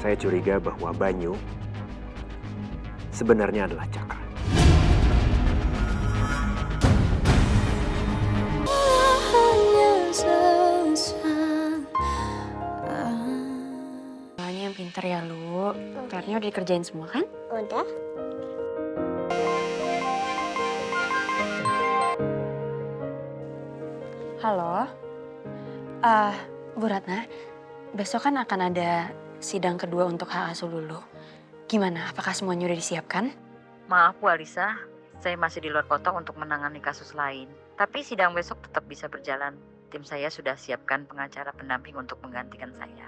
Saya curiga bahwa Banyu sebenarnya adalah Cakra. Soalnya yang pinter ya, Lu. PR-nya udah dikerjain semua kan? Udah. Halo? Bu Ratna, besok kan akan ada sidang kedua untuk hak asuh Lulu. Gimana? Apakah semuanya udah disiapkan? Maaf Bu Alisa, saya masih di luar kota untuk menangani kasus lain. Tapi sidang besok tetap bisa berjalan. Tim saya sudah siapkan pengacara pendamping untuk menggantikan saya.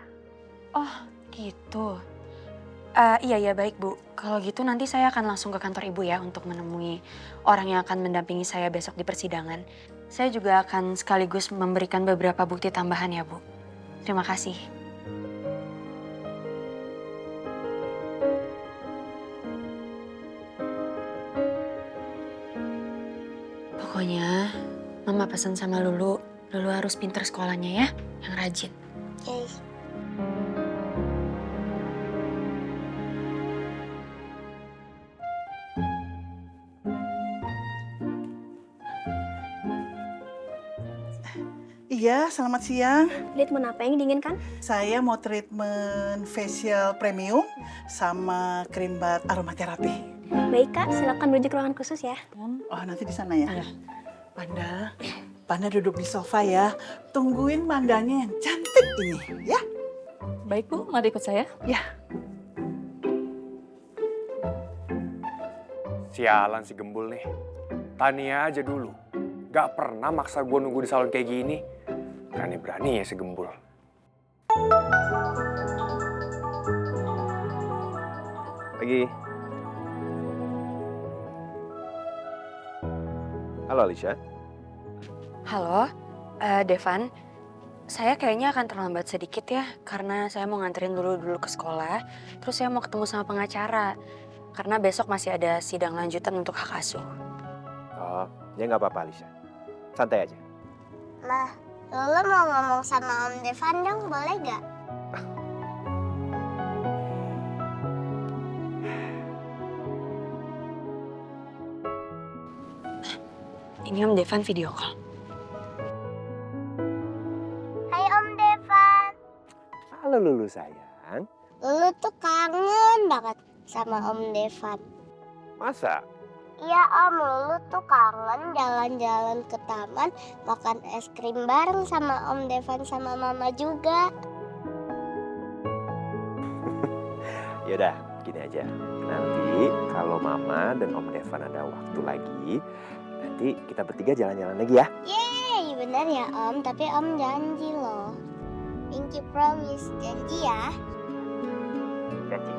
Oh, gitu. Iya, baik Bu. Kalau gitu nanti saya akan langsung ke kantor Ibu ya untuk menemui orang yang akan mendampingi saya besok di persidangan. Saya juga akan sekaligus memberikan beberapa bukti tambahan ya Bu. Terima kasih. Pokoknya Mama pesan sama Lulu harus pinter sekolahnya ya, yang rajin. Yes. Iya, selamat siang. Treatment apa yang diinginkan? Saya mau treatment facial premium sama krim bat aromaterapi. Baik Kak, silakan menuju ke ruangan khusus ya. Oh, nanti di sana ya. Panda duduk di sofa ya. Tungguin mandanya yang cantik ini, ya. Baik Bu, mari ikut saya. Ya. Sialan si Gembul nih. Tania aja dulu. Gak pernah maksa gue nunggu di salon kayak gini. Berani-berani ya si Gembul. Pagi. Halo Alicia. Halo, Devan. Saya kayaknya akan terlambat sedikit ya, karena saya mau nganterin dulu ke sekolah. Terus saya mau ketemu sama pengacara, karena besok masih ada sidang lanjutan untuk hak asuh. Oh, ya nggak apa-apa Alicia. Santai aja. Ma, Lulu mau ngomong sama Om Devan dong, boleh gak? Ini Om Devan video call. Hai Om Devan. Halo Lulu sayang. Lulu tuh kangen banget sama Om Devan. Masa? Iya Om, Lulu tuh kangen jalan-jalan ke taman, makan es krim bareng sama Om Devan sama Mama juga. Yaudah, gini aja. Nanti kalau Mama dan Om Devan ada waktu lagi, nanti kita bertiga jalan-jalan lagi ya. Yeay, bener ya Om, tapi Om janji loh. Pinky promise, janji ya. Janji.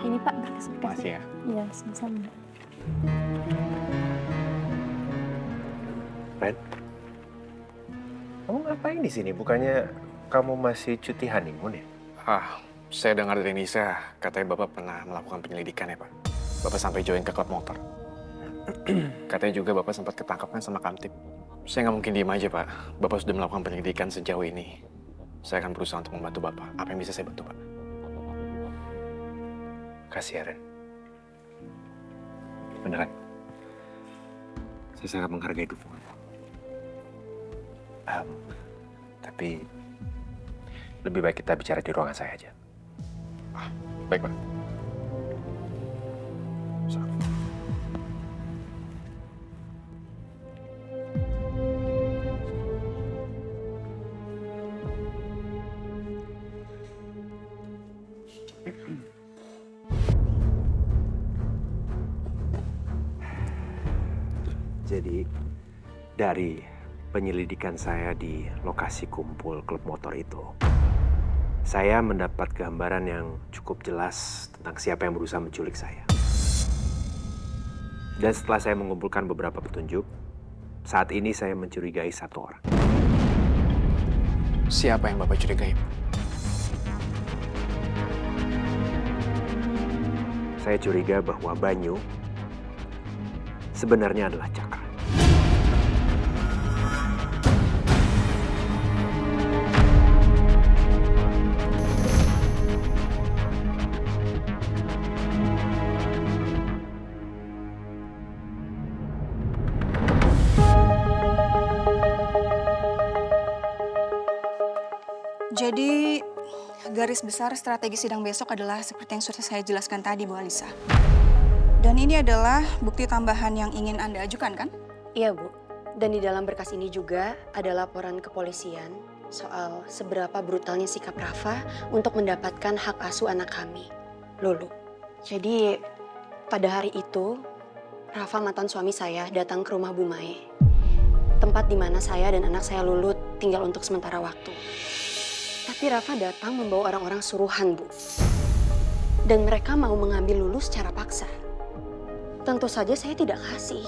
Ini Pak, berkas-berkas. Makasih ya. Iya, sama-sama. Ren, kamu ngapain di sini? Bukannya kamu masih cuti honeymoon ya? Saya dengar dari Nisa, katanya Bapak pernah melakukan penyelidikan ya Pak. Bapak sampai join ke klub motor. Katanya juga Bapak sempat ketangkap kan sama Kamtip. Saya nggak mungkin diem aja Pak. Bapak sudah melakukan penyelidikan sejauh ini. Saya akan berusaha untuk membantu Bapak. Apa yang bisa saya bantu Pak? Kasih ya, Ren. Beneran. Saya sangat menghargai dukungan. Tapi lebih baik kita bicara di ruangan saya aja. Baik Pak. Jadi, dari penyelidikan saya di lokasi kumpul klub motor itu, saya mendapat gambaran yang cukup jelas tentang siapa yang berusaha menculik saya. Dan setelah saya mengumpulkan beberapa petunjuk, saat ini saya mencurigai satu orang. Siapa yang Bapak curigai? Saya curiga bahwa Banyu sebenarnya adalah Cakra. Jadi garis besar strategi sidang besok adalah seperti yang sudah saya jelaskan tadi, Bu Alisa. Dan ini adalah bukti tambahan yang ingin Anda ajukan, kan? Iya, Bu. Dan di dalam berkas ini juga ada laporan kepolisian soal seberapa brutalnya sikap Rafa untuk mendapatkan hak asuh anak kami, Lulu. Jadi pada hari itu, Rafa mantan suami saya datang ke rumah Bu Mae. Tempat di mana saya dan anak saya Lulu tinggal untuk sementara waktu. Tapi Rafa datang membawa orang-orang suruhan, Bu. Dan mereka mau mengambil Lulu secara paksa. Tentu saja saya tidak kasih.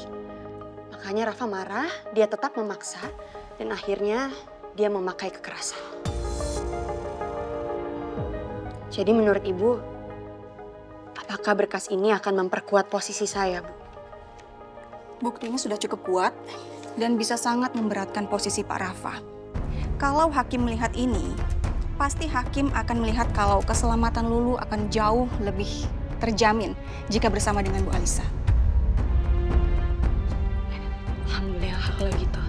Makanya Rafa marah, dia tetap memaksa, dan akhirnya dia memakai kekerasan. Jadi menurut Ibu, apakah berkas ini akan memperkuat posisi saya, Bu? Bukti ini sudah cukup kuat dan bisa sangat memberatkan posisi Pak Rafa. Kalau hakim melihat ini, pasti hakim akan melihat kalau keselamatan Lulu akan jauh lebih terjamin jika bersama dengan Bu Alisa. Alhamdulillah kalau gitu.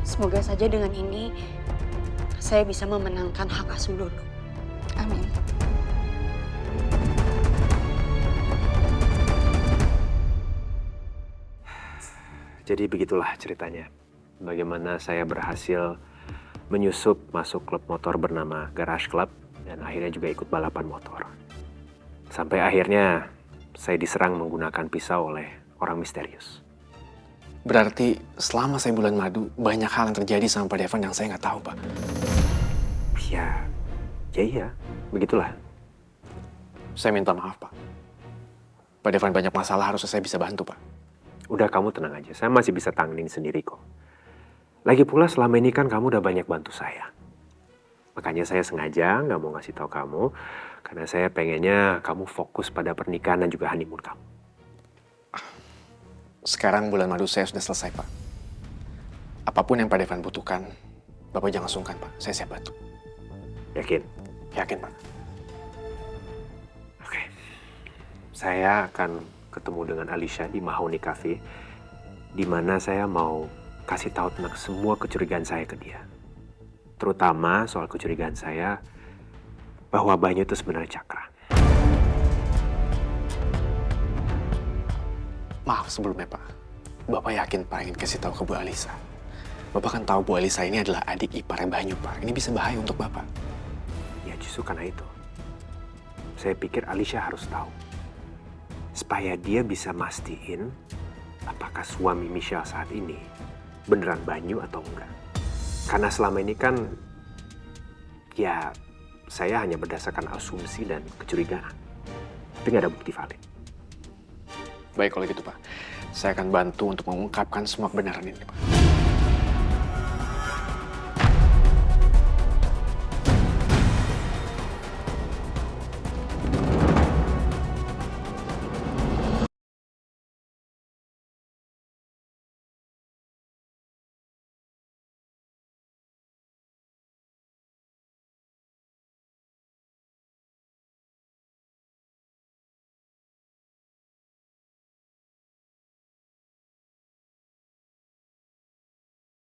Semoga saja dengan ini saya bisa memenangkan hak asuh Lulu. Amin. Jadi begitulah ceritanya. Bagaimana saya berhasil menyusup masuk klub motor bernama Garage Club dan akhirnya juga ikut balapan motor. Sampai akhirnya saya diserang menggunakan pisau oleh orang misterius. Berarti selama saya bulan madu, banyak hal yang terjadi sama Pak Devan yang saya nggak tahu, Pak. Ya iya, begitulah. Saya minta maaf, Pak. Pak Devan banyak masalah, harusnya saya bisa bantu, Pak. Udah, kamu tenang aja, saya masih bisa tanganin sendiri kok. Lagi pula selama ini kan kamu udah banyak bantu saya. Makanya saya sengaja nggak mau ngasih tahu kamu, karena saya pengennya kamu fokus pada pernikahan dan juga honeymoon kamu. Sekarang bulan madu saya sudah selesai, Pak. Apapun yang Pak Devan butuhkan, Bapak jangan sungkan, Pak. Saya siap bantu. Yakin? Yakin, Pak. Oke. Saya akan ketemu dengan Alicia di Mahoni Cafe, di mana saya mau kasih tahu tentang semua kecurigaan saya ke dia. Terutama soal kecurigaan saya bahwa Banyu itu sebenarnya Cakra. Maaf sebelumnya, Pak. Bapak yakin, Pak, ingin kasih tahu ke Bu Alisa. Bapak kan tahu Bu Alisa ini adalah adik iparnya Banyu, Pak. Ini bisa bahaya untuk Bapak. Ya justru karena itu, saya pikir Alicia harus tahu. Supaya dia bisa mastiin apakah suami Michelle saat ini beneran Banyu atau enggak. Karena selama ini kan, ya saya hanya berdasarkan asumsi dan kecurigaan. Tapi nggak ada bukti valid. Baik kalau gitu, Pak. Saya akan bantu untuk mengungkapkan semua kebenaran ini, Pak.